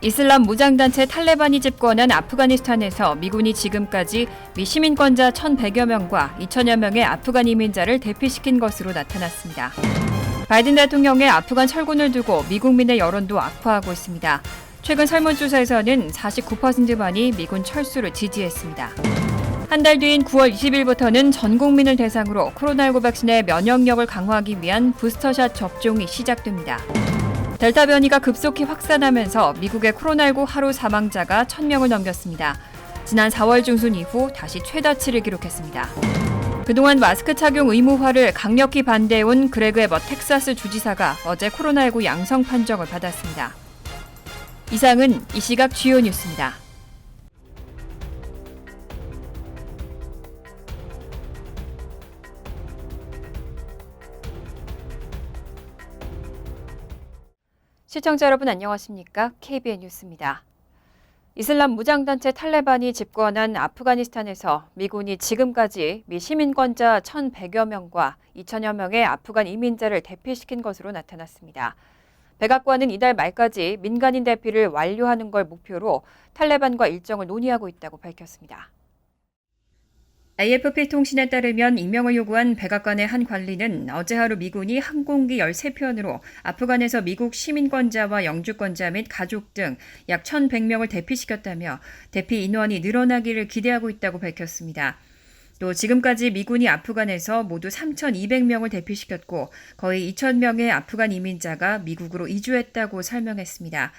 이슬람 무장단체 탈레반이 집권한 아프가니스탄에서 미군이 지금까지 미 시민권자 1,100여 명과 2천여 명의 아프간 이민자를 대피시킨 것으로 나타났습니다. 바이든 대통령의 아프간 철군을 두고 미국민의 여론도 악화하고 있습니다. 최근 설문조사에서는 49%만이 미군 철수를 지지했습니다. 한 달 뒤인 9월 20일부터는 전 국민을 대상으로 코로나19 백신의 면역력을 강화하기 위한 부스터샷 접종이 시작됩니다. 델타 변이가 급속히 확산하면서 미국의 코로나19 하루 사망자가 1,000명을 넘겼습니다. 지난 4월 중순 이후 다시 최다치를 기록했습니다. 그동안 마스크 착용 의무화를 강력히 반대해온 그레그 에벗 텍사스 주지사가 어제 코로나19 양성 판정을 받았습니다. 이상은 이 시각 주요 뉴스입니다. 시청자 여러분 안녕하십니까? KBN 뉴스입니다. 이슬람 무장단체 탈레반이 집권한 아프가니스탄에서 미군이 지금까지 미 시민권자 1,100여 명과 2천여 명의 아프간 이민자를 대피시킨 것으로 나타났습니다. 백악관은 이달 말까지 민간인 대피를 완료하는 걸 목표로 탈레반과 일정을 논의하고 있다고 밝혔습니다. AFP 통신에 따르면 임명을 요구한 백악관의 한 관리는 어제 하루 미군이 항공기 13편으로 아프간에서 미국 시민권자와 영주권자 및 가족 등 약 1,100명을 대피시켰다며 대피 인원이 늘어나기를 기대하고 있다고 밝혔습니다. 또 지금까지 미군이 아프간에서 모두 3,200명을 대피시켰고 거의 2,000명의 아프간 이민자가 미국으로 이주했다고 설명했습니다.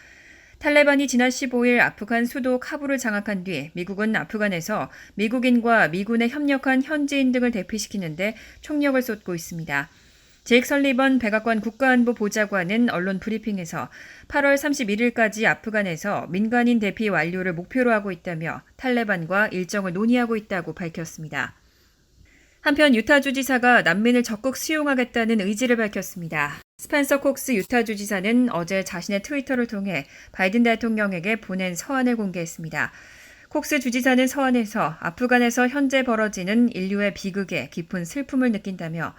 탈레반이 지난 15일 아프간 수도 카불을 장악한 뒤 미국은 아프간에서 미국인과 미군에 협력한 현지인 등을 대피시키는데 총력을 쏟고 있습니다. 제이크 설리번 백악관 국가안보 보좌관은 언론 브리핑에서 8월 31일까지 아프간에서 민간인 대피 완료를 목표로 하고 있다며 탈레반과 일정을 논의하고 있다고 밝혔습니다. 한편 유타주지사가 난민을 적극 수용하겠다는 의지를 밝혔습니다. 스펜서 콕스 유타주지사는 어제 자신의 트위터를 통해 바이든 대통령에게 보낸 서한을 공개했습니다. 콕스 주지사는 서한에서 아프간에서 현재 벌어지는 인류의 비극에 깊은 슬픔을 느낀다며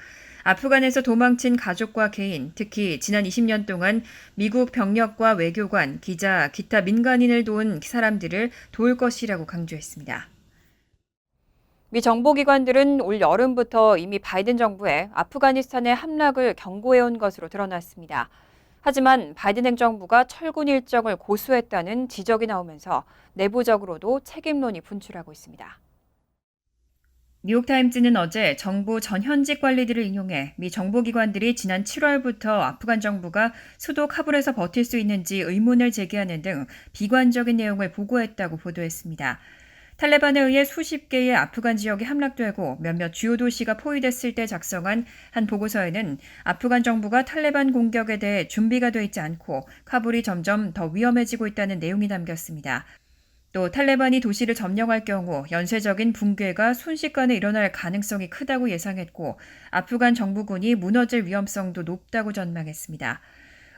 아프간에서 도망친 가족과 개인, 특히 지난 20년 동안 미국 병력과 외교관, 기자, 기타 민간인을 도운 사람들을 도울 것이라고 강조했습니다. 미 정보기관들은 올 여름부터 이미 바이든 정부에 아프가니스탄의 함락을 경고해온 것으로 드러났습니다. 하지만 바이든 행정부가 철군 일정을 고수했다는 지적이 나오면서 내부적으로도 책임론이 분출하고 있습니다. 뉴욕타임즈는 어제 정부 전현직 관리들을 인용해 미 정보기관들이 지난 7월부터 아프간 정부가 수도 카불에서 버틸 수 있는지 의문을 제기하는 등 비관적인 내용을 보고했다고 보도했습니다. 탈레반에 의해 수십 개의 아프간 지역이 함락되고 몇몇 주요 도시가 포위됐을 때 작성한 한 보고서에는 아프간 정부가 탈레반 공격에 대해 준비가 돼 있지 않고 카불이 점점 더 위험해지고 있다는 내용이 담겼습니다. 또 탈레반이 도시를 점령할 경우 연쇄적인 붕괴가 순식간에 일어날 가능성이 크다고 예상했고 아프간 정부군이 무너질 위험성도 높다고 전망했습니다.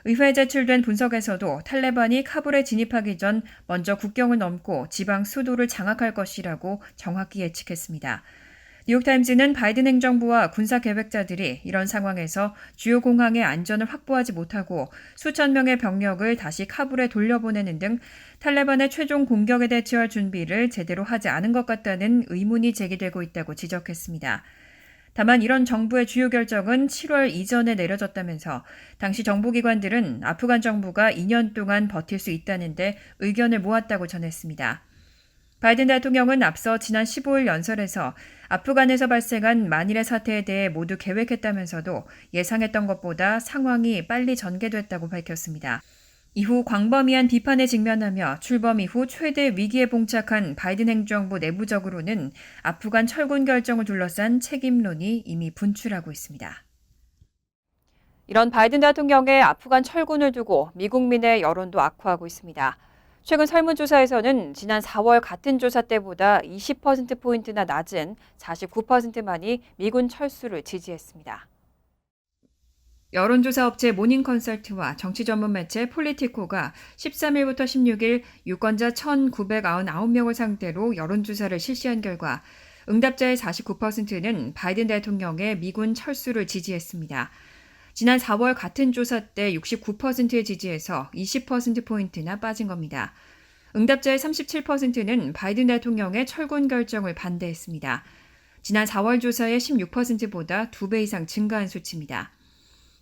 의회에 제출된 분석에서도 탈레반이 카불에 진입하기 전 먼저 국경을 넘고 지방 수도를 장악할 것이라고 정확히 예측했습니다. 뉴욕타임즈는 바이든 행정부와 군사 계획자들이 이런 상황에서 주요 공항의 안전을 확보하지 못하고 수천 명의 병력을 다시 카불에 돌려보내는 등 탈레반의 최종 공격에 대처할 준비를 제대로 하지 않은 것 같다는 의문이 제기되고 있다고 지적했습니다. 다만 이런 정부의 주요 결정은 7월 이전에 내려졌다면서 당시 정보기관들은 아프간 정부가 2년 동안 버틸 수 있다는데 의견을 모았다고 전했습니다. 바이든 대통령은 앞서 지난 15일 연설에서 아프간에서 발생한 만일의 사태에 대해 모두 계획했다면서도 예상했던 것보다 상황이 빨리 전개됐다고 밝혔습니다. 이후 광범위한 비판에 직면하며 출범 이후 최대 위기에 봉착한 바이든 행정부 내부적으로는 아프간 철군 결정을 둘러싼 책임론이 이미 분출하고 있습니다. 이런 바이든 대통령의 아프간 철군을 두고 미국민의 여론도 악화하고 있습니다. 최근 설문조사에서는 지난 4월 같은 조사 때보다 20%포인트나 낮은 49%만이 미군 철수를 지지했습니다. 여론조사 업체 모닝컨설트와 정치 전문 매체 폴리티코가 13일부터 16일 유권자 1,999명을 상대로 여론조사를 실시한 결과 응답자의 49%는 바이든 대통령의 미군 철수를 지지했습니다. 지난 4월 같은 조사 때 69%의 지지에서 20%포인트나 빠진 겁니다. 응답자의 37%는 바이든 대통령의 철군 결정을 반대했습니다. 지난 4월 조사의 16%보다 2배 이상 증가한 수치입니다.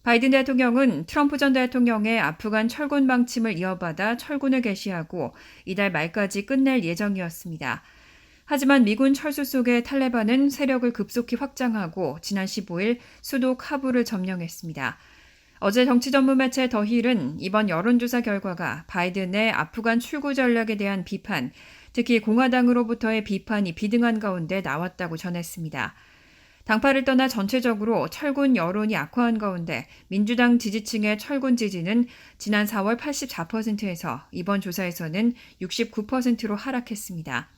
바이든 대통령은 트럼프 전 대통령의 아프간 철군 방침을 이어받아 철군을 개시하고 이달 말까지 끝낼 예정이었습니다. 하지만 미군 철수 속의 탈레반은 세력을 급속히 확장하고 지난 15일 수도 카불을 점령했습니다. 어제 정치 전문 매체 더 힐은 이번 여론조사 결과가 바이든의 아프간 출구 전략에 대한 비판, 특히 공화당으로부터의 비판이 비등한 가운데 나왔다고 전했습니다. 당파를 떠나 전체적으로 철군 여론이 악화한 가운데 민주당 지지층의 철군 지지는 지난 4월 84%에서 이번 조사에서는 69%로 하락했습니다.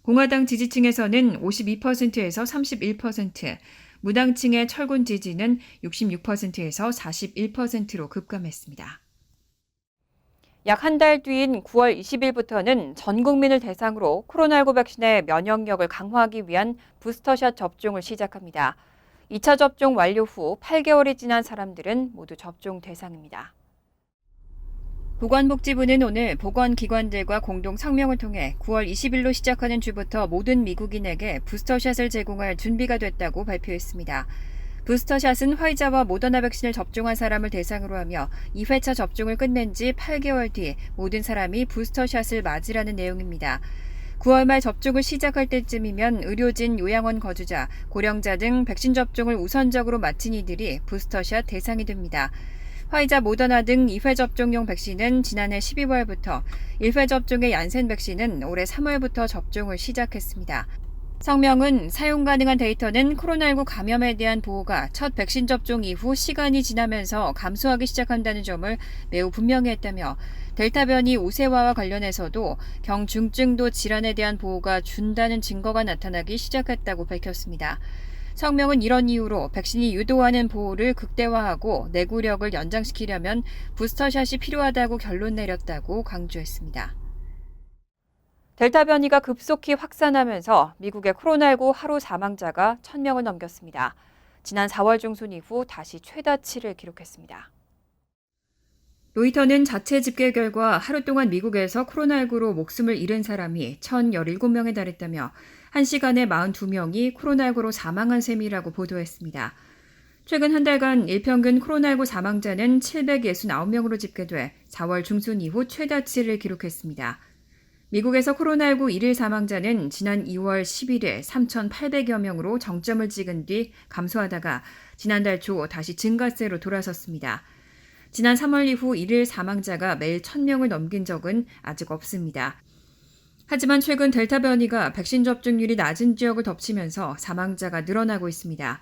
공화당 지지층에서는 52%에서 31%, 무당층의 철군 지지는 66%에서 41%로 급감했습니다. 약 한 달 뒤인 9월 20일부터는 전 국민을 대상으로 코로나19 백신의 면역력을 강화하기 위한 부스터샷 접종을 시작합니다. 2차 접종 완료 후 8개월이 지난 사람들은 모두 접종 대상입니다. 보건복지부는 오늘 보건기관들과 공동 성명을 통해 9월 20일로 시작하는 주부터 모든 미국인에게 부스터샷을 제공할 준비가 됐다고 발표했습니다. 부스터샷은 화이자와 모더나 백신을 접종한 사람을 대상으로 하며 2회차 접종을 끝낸 지 8개월 뒤 모든 사람이 부스터샷을 맞으라는 내용입니다. 9월 말 접종을 시작할 때쯤이면 의료진, 요양원 거주자, 고령자 등 백신 접종을 우선적으로 마친 이들이 부스터샷 대상이 됩니다. 화이자, 모더나 등 2회 접종용 백신은 지난해 12월부터, 1회 접종의 얀센 백신은 올해 3월부터 접종을 시작했습니다. 성명은 사용 가능한 데이터는 코로나19 감염에 대한 보호가 첫 백신 접종 이후 시간이 지나면서 감소하기 시작한다는 점을 매우 분명히 했다며 델타 변이 우세화와 관련해서도 경중증도 질환에 대한 보호가 준다는 증거가 나타나기 시작했다고 밝혔습니다. 성명은 이런 이유로 백신이 유도하는 보호를 극대화하고 내구력을 연장시키려면 부스터샷이 필요하다고 결론 내렸다고 강조했습니다. 델타 변이가 급속히 확산하면서 미국의 코로나19 하루 사망자가 1,000명을 넘겼습니다. 지난 4월 중순 이후 다시 최다치를 기록했습니다. 로이터는 자체 집계 결과 하루 동안 미국에서 코로나19로 목숨을 잃은 사람이 1,017명에 달했다며 1시간에 42명이 코로나19로 사망한 셈이라고 보도했습니다. 최근 한 달간 일평균 코로나19 사망자는 769명으로 집계돼 4월 중순 이후 최다치를 기록했습니다. 미국에서 코로나19 일일 사망자는 지난 2월 11일 3,800여 명으로 정점을 찍은 뒤 감소하다가 지난달 초 다시 증가세로 돌아섰습니다. 지난 3월 이후 일일 사망자가 매일 1,000명을 넘긴 적은 아직 없습니다. 하지만 최근 델타 변이가 백신 접종률이 낮은 지역을 덮치면서 사망자가 늘어나고 있습니다.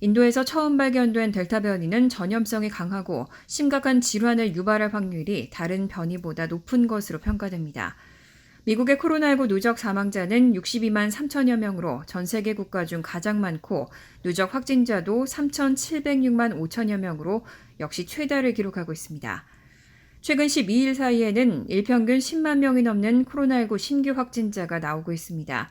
인도에서 처음 발견된 델타 변이는 전염성이 강하고 심각한 질환을 유발할 확률이 다른 변이보다 높은 것으로 평가됩니다. 미국의 코로나19 누적 사망자는 62만 3천여 명으로 전 세계 국가 중 가장 많고 누적 확진자도 3,706만 5천여 명으로 역시 최다를 기록하고 있습니다. 최근 12일 사이에는 일평균 10만 명이 넘는 코로나19 신규 확진자가 나오고 있습니다.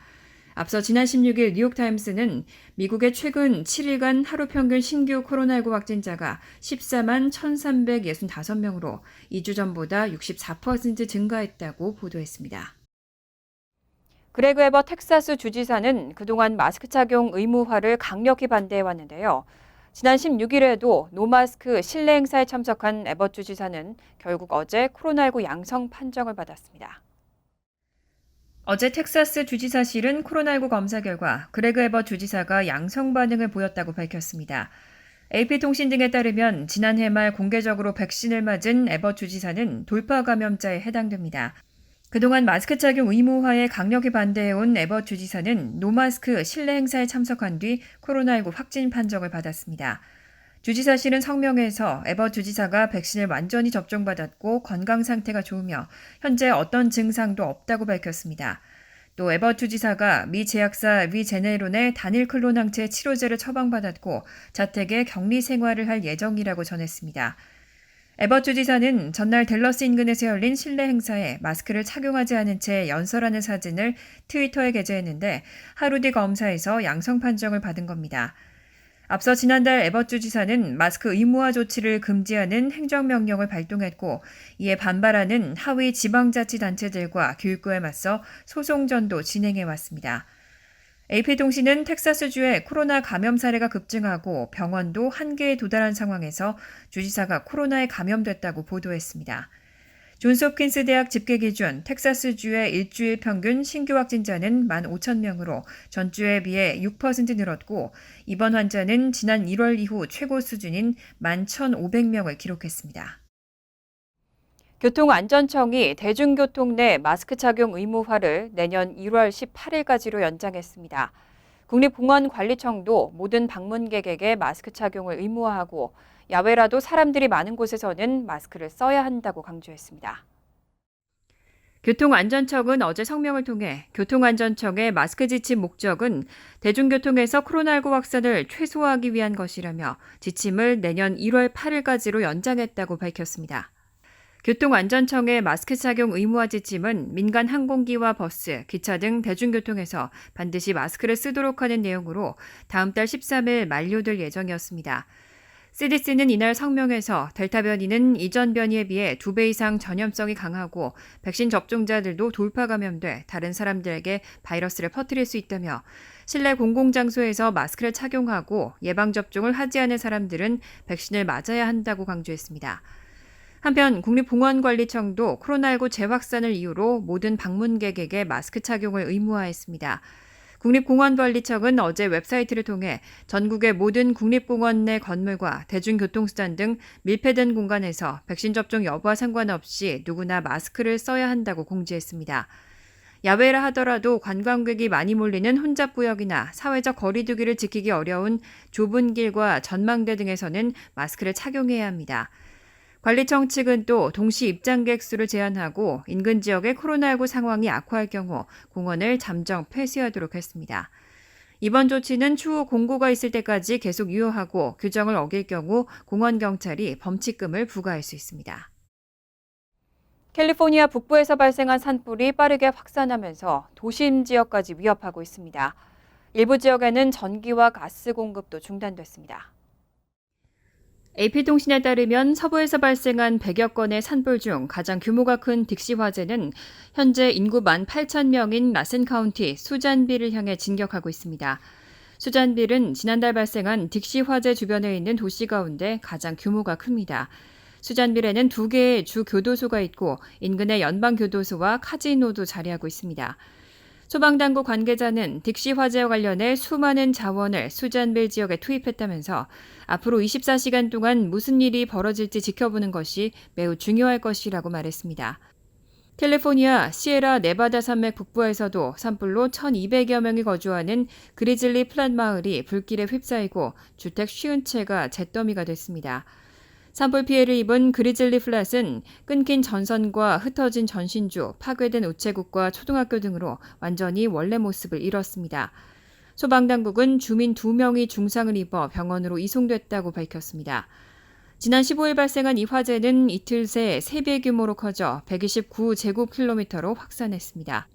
앞서 지난 16일 뉴욕타임스는 미국의 최근 7일간 하루 평균 신규 코로나19 확진자가 14만 1,365명으로 2주 전보다 64% 증가했다고 보도했습니다. 그레그 에버 텍사스 주지사는 그동안 마스크 착용 의무화를 강력히 반대해왔는데요. 지난 16일에도 노마스크 실내 행사에 참석한 에버 주지사는 결국 어제 코로나19 양성 판정을 받았습니다. 어제 텍사스 주지사실은 코로나19 검사 결과 그레그 에버 주지사가 양성 반응을 보였다고 밝혔습니다. AP통신 등에 따르면 지난해 말 공개적으로 백신을 맞은 에버 주지사는 돌파 감염자에 해당됩니다. 그동안 마스크 착용 의무화에 강력히 반대해온 에버 주지사는 노마스크 실내 행사에 참석한 뒤 코로나19 확진 판정을 받았습니다. 주지사실은 성명에서 에버 주지사가 백신을 완전히 접종받았고 건강 상태가 좋으며 현재 어떤 증상도 없다고 밝혔습니다. 또 에버 주지사가 미 제약사 리제네론의 단일 클론 항체 치료제를 처방받았고 자택에 격리 생활을 할 예정이라고 전했습니다. 에버 주지사는 전날 댈러스 인근에서 열린 실내 행사에 마스크를 착용하지 않은 채 연설하는 사진을 트위터에 게재했는데 하루 뒤 검사에서 양성 판정을 받은 겁니다. 앞서 지난달 에버주 지사는 마스크 의무화 조치를 금지하는 행정명령을 발동했고 이에 반발하는 하위 지방자치단체들과 교육부에 맞서 소송전도 진행해왔습니다. AP통신은 텍사스주에 코로나 감염 사례가 급증하고 병원도 한계에 도달한 상황에서 주지사가 코로나에 감염됐다고 보도했습니다. 존스홉킨스 대학 집계 기준 텍사스주의 일주일 평균 신규 확진자는 15,000명으로 전주에 비해 6% 늘었고 입원 환자는 지난 1월 이후 최고 수준인 11,500명을 기록했습니다. 교통안전청이 대중교통 내 마스크 착용 의무화를 내년 1월 18일까지로 연장했습니다. 국립공원관리청도 모든 방문객에게 마스크 착용을 의무화하고 야외라도 사람들이 많은 곳에서는 마스크를 써야 한다고 강조했습니다. 교통안전청은 어제 성명을 통해 교통안전청의 마스크 지침 목적은 대중교통에서 코로나19 확산을 최소화하기 위한 것이라며 지침을 내년 1월 8일까지로 연장했다고 밝혔습니다. 교통안전청의 마스크 착용 의무화 지침은 민간 항공기와 버스, 기차 등 대중교통에서 반드시 마스크를 쓰도록 하는 내용으로 다음 달 13일 만료될 예정이었습니다. CDC는 이날 성명에서 델타 변이는 이전 변이에 비해 2배 이상 전염성이 강하고 백신 접종자들도 돌파 감염돼 다른 사람들에게 바이러스를 퍼뜨릴 수 있다며 실내 공공장소에서 마스크를 착용하고 예방접종을 하지 않은 사람들은 백신을 맞아야 한다고 강조했습니다. 한편 국립공원관리청도 코로나19 재확산을 이유로 모든 방문객에게 마스크 착용을 의무화했습니다. 국립공원관리청은 어제 웹사이트를 통해 전국의 모든 국립공원 내 건물과 대중교통수단 등 밀폐된 공간에서 백신 접종 여부와 상관없이 누구나 마스크를 써야 한다고 공지했습니다. 야외라 하더라도 관광객이 많이 몰리는 혼잡구역이나 사회적 거리 두기를 지키기 어려운 좁은 길과 전망대 등에서는 마스크를 착용해야 합니다. 관리청 측은 또 동시 입장객 수를 제한하고 인근 지역의 코로나19 상황이 악화할 경우 공원을 잠정 폐쇄하도록 했습니다. 이번 조치는 추후 공고가 있을 때까지 계속 유효하고 규정을 어길 경우 공원경찰이 범칙금을 부과할 수 있습니다. 캘리포니아 북부에서 발생한 산불이 빠르게 확산하면서 도심 지역까지 위협하고 있습니다. 일부 지역에는 전기와 가스 공급도 중단됐습니다. AP통신에 따르면 서부에서 발생한 100여 건의 산불 중 가장 규모가 큰 딕시 화재는 현재 인구 18,000명인 라센 카운티 수잔빌을 향해 진격하고 있습니다. 수잔빌은 지난달 발생한 딕시 화재 주변에 있는 도시 가운데 가장 규모가 큽니다. 수잔빌에는 2개의 주 교도소가 있고 인근의 연방교도소와 카지노도 자리하고 있습니다. 소방당국 관계자는 딕시 화재와 관련해 수많은 자원을 수잔빌 지역에 투입했다면서 앞으로 24시간 동안 무슨 일이 벌어질지 지켜보는 것이 매우 중요할 것이라고 말했습니다. 캘리포니아 시에라 네바다 산맥 북부에서도 산불로 1,200여 명이 거주하는 그리즐리 플랫 마을이 불길에 휩싸이고 주택 50채가 잿더미가 됐습니다. 산불 피해를 입은 그리즐리 플랫은 끊긴 전선과 흩어진 전신주, 파괴된 우체국과 초등학교 등으로 완전히 원래 모습을 잃었습니다. 소방당국은 주민 2명이 중상을 입어 병원으로 이송됐다고 밝혔습니다. 지난 15일 발생한 이 화재는 이틀 새 3배 규모로 커져 129제곱킬로미터로 확산했습니다.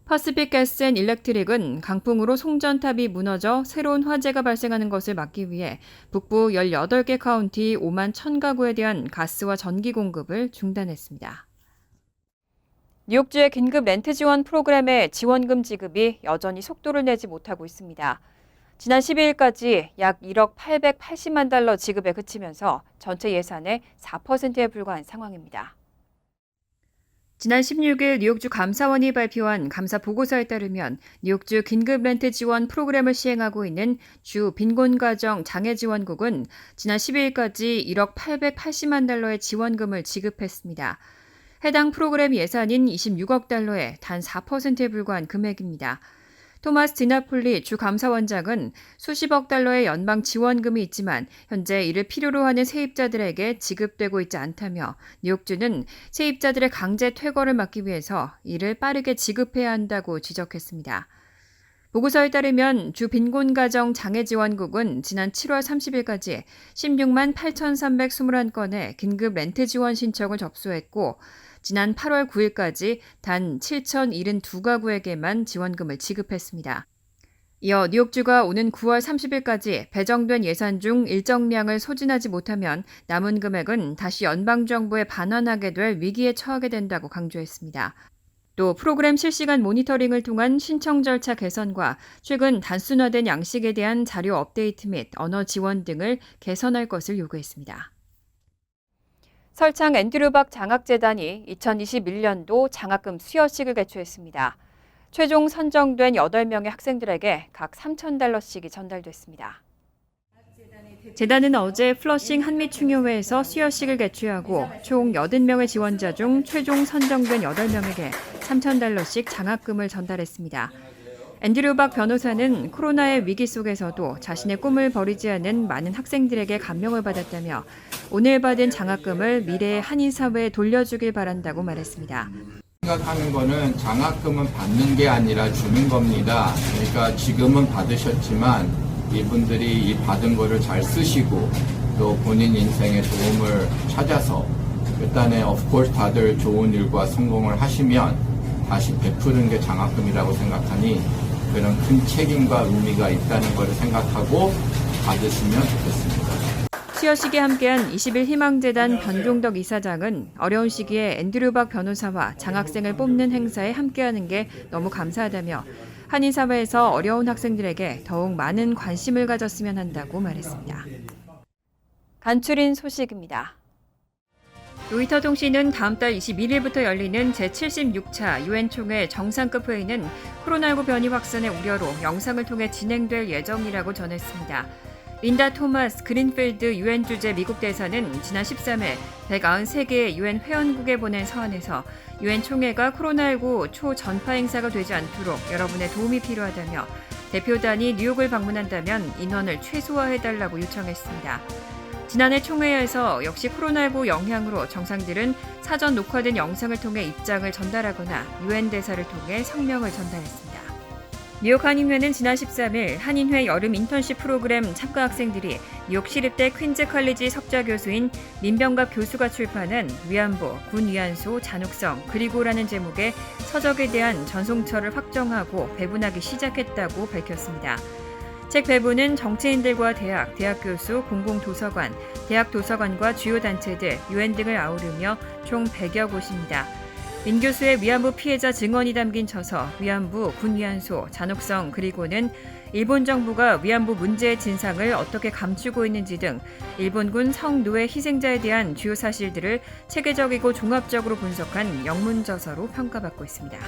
퍼시픽 가스 앤 일렉트릭은 강풍으로 송전탑이 무너져 새로운 화재가 발생하는 것을 막기 위해 북부 18개 카운티 5만 1,000가구에 대한 가스와 전기 공급을 중단했습니다. 뉴욕주의 긴급 렌트 지원 프로그램의 지원금 지급이 여전히 속도를 내지 못하고 있습니다. 지난 12일까지 약 1억 880만 달러 지급에 그치면서 전체 예산의 4%에 불과한 상황입니다. 지난 16일 뉴욕주 감사원이 발표한 감사 보고서에 따르면 뉴욕주 긴급 렌트 지원 프로그램을 시행하고 있는 주 빈곤가정 장애지원국은 지난 12일까지 1억 880만 달러의 지원금을 지급했습니다. 해당 프로그램 예산인 26억 달러에 단 4%에 불과한 금액입니다. 토마스 디나폴리 주 감사원장은 수십억 달러의 연방 지원금이 있지만 현재 이를 필요로 하는 세입자들에게 지급되고 있지 않다며 뉴욕주는 세입자들의 강제 퇴거를 막기 위해서 이를 빠르게 지급해야 한다고 지적했습니다. 보고서에 따르면 주 빈곤가정 장애지원국은 지난 7월 30일까지 16만 8,321건의 긴급 렌트 지원 신청을 접수했고 지난 8월 9일까지 단 7,072가구에게만 지원금을 지급했습니다. 이어 뉴욕주가 오는 9월 30일까지 배정된 예산 중 일정량을 소진하지 못하면 남은 금액은 다시 연방정부에 반환하게 될 위기에 처하게 된다고 강조했습니다. 또 프로그램 실시간 모니터링을 통한 신청 절차 개선과 최근 단순화된 양식에 대한 자료 업데이트 및 언어 지원 등을 개선할 것을 요구했습니다. 설창 앤드류박 장학재단이 2021년도 장학금 수여식을 개최했습니다. 최종 선정된 8명의 학생들에게 각 $3,000씩이 전달됐습니다. 재단은 어제 플러싱 한미충효회에서 수여식을 개최하고 총 80명의 지원자 중 최종 선정된 8명에게 $3,000씩 장학금을 전달했습니다. 앤드류박 변호사는 코로나의 위기 속에서도 자신의 꿈을 버리지 않은 많은 학생들에게 감명을 받았다며 오늘 받은 장학금을 미래의 한인 사회에 돌려주길 바란다고 말했습니다. 생각하는 거는 장학금은 받는 게 아니라 주는 겁니다. 그러니까 지금은 받으셨지만 이분들이 이 받은 거를 잘 쓰시고 또 본인 인생의 도움을 찾아서 일단은 of course 다들 좋은 일과 성공을 하시면 다시 베푸는 게 장학금이라고 생각하니 그런 큰 책임과 의미가 있다는 것을 생각하고 받으시면 좋겠습니다. 수여식에 함께한 21 희망재단 변종덕 이사장은 어려운 시기에 앤드류박 변호사와 장학생을 뽑는 행사에 함께하는 게 너무 감사하다며 한인 사회에서 어려운 학생들에게 더욱 많은 관심을 가졌으면 한다고 말했습니다. 간추린 소식입니다. 로이터 통신은 다음 달 21일부터 열리는 제76차 유엔 총회 정상급 회의는 코로나19 변이 확산의 우려로 영상을 통해 진행될 예정이라고 전했습니다. 린다 토마스 그린필드 유엔 주재 미국 대사는 지난 13일 193개의 유엔 회원국에 보낸 서한에서 유엔 총회가 코로나19 초전파 행사가 되지 않도록 여러분의 도움이 필요하다며 대표단이 뉴욕을 방문한다면 인원을 최소화해달라고 요청했습니다. 지난해 총회에서 역시 코로나19 영향으로 정상들은 사전 녹화된 영상을 통해 입장을 전달하거나 유엔 대사를 통해 성명을 전달했습니다. 뉴욕 한인회는 지난 13일 한인회 여름 인턴십 프로그램 참가 학생들이 뉴욕 시립대 퀸즈 컬리지 석좌 교수인 민병갑 교수가 출판한 위안부, 군 위안소, 잔혹성, 그리고라는 제목의 서적에 대한 전송처를 확정하고 배분하기 시작했다고 밝혔습니다. 책 배분은 정치인들과 대학, 대학 교수, 공공도서관, 대학 도서관과 주요 단체들, 유엔 등을 아우르며 총 100여 곳입니다. 민 교수의 위안부 피해자 증언이 담긴 저서 위안부, 군위안소, 잔혹성 그리고는 일본 정부가 위안부 문제의 진상을 어떻게 감추고 있는지 등 일본군 성노예 희생자에 대한 주요 사실들을 체계적이고 종합적으로 분석한 영문저서로 평가받고 있습니다.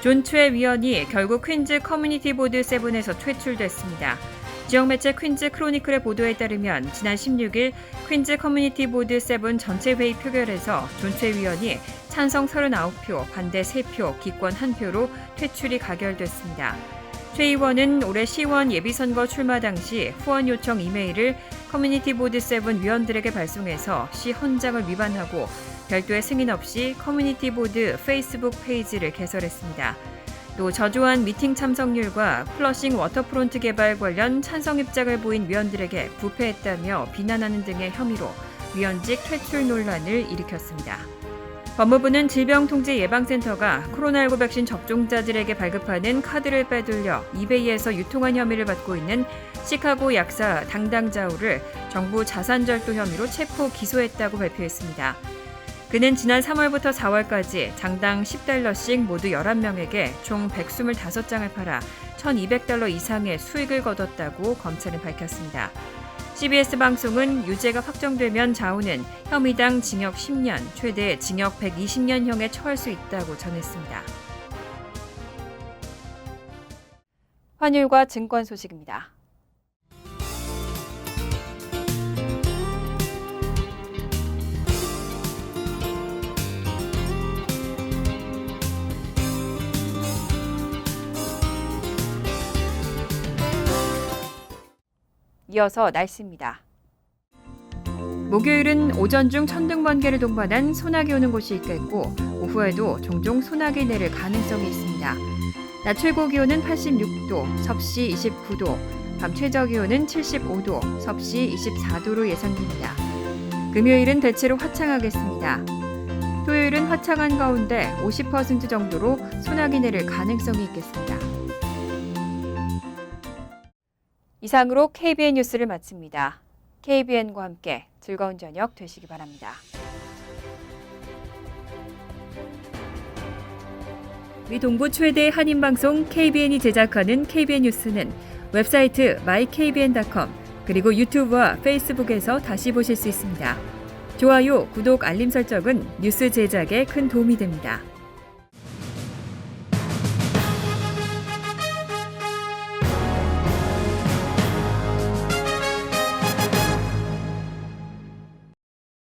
존 최 위원이 결국 퀸즈 커뮤니티 보드 7에서 퇴출됐습니다. 지역 매체 퀸즈 크로니클의 보도에 따르면 지난 16일 퀸즈 커뮤니티 보드 7 전체 회의 표결에서 존 최 위원이 찬성 39표, 반대 3표, 기권 1표로 퇴출이 가결됐습니다. 최 의원은 올해 시의원 예비선거 출마 당시 후원 요청 이메일을 커뮤니티 보드 7 위원들에게 발송해서 시 헌장을 위반하고 별도의 승인 없이 커뮤니티 보드 페이스북 페이지를 개설했습니다. 또 저조한 미팅 참석률과 플러싱 워터프론트 개발 관련 찬성 입장을 보인 위원들에게 부패했다며 비난하는 등의 혐의로 위원직 퇴출 논란을 일으켰습니다. 법무부는 질병통제예방센터가 코로나19 백신 접종자들에게 발급하는 카드를 빼돌려 이베이에서 유통한 혐의를 받고 있는 시카고 약사 당당자오를 정부 자산절도 혐의로 체포 기소했다고 발표했습니다. 그는 지난 3월부터 4월까지 장당 $10씩 모두 11명에게 총 125장을 팔아 $1,200 이상의 수익을 거뒀다고 검찰은 밝혔습니다. CBS 방송은 유죄가 확정되면 자오는 혐의당 징역 10년, 최대 징역 120년형에 처할 수 있다고 전했습니다. 환율과 증권 소식입니다. 이어서 날씨입니다. 목요일은 오전 중 천둥 번개를 동반한 소나기 오는 곳이 있겠고 오후에도 종종 소나기 내릴 가능성이 있습니다. 낮 최고 기온은 86도, 섭씨 29도, 밤 최저 기온은 75도, 섭씨 24도로 예상됩니다. 금요일은 대체로 화창하겠습니다. 토요일은 화창한 가운데 50% 정도로 소나기 내릴 가능성이 있겠습니다. 이상으로 KBN 뉴스를 마칩니다. KBN과 함께 즐거운 저녁 되시기 바랍니다. 미 동부 최대 한인방송 KBN이 제작하는 KBN 뉴스는 웹사이트 mykbn.com 그리고 유튜브와 페이스북에서 다시 보실 수 있습니다. 좋아요, 구독, 알림 설정은 뉴스 제작에 큰 도움이 됩니다.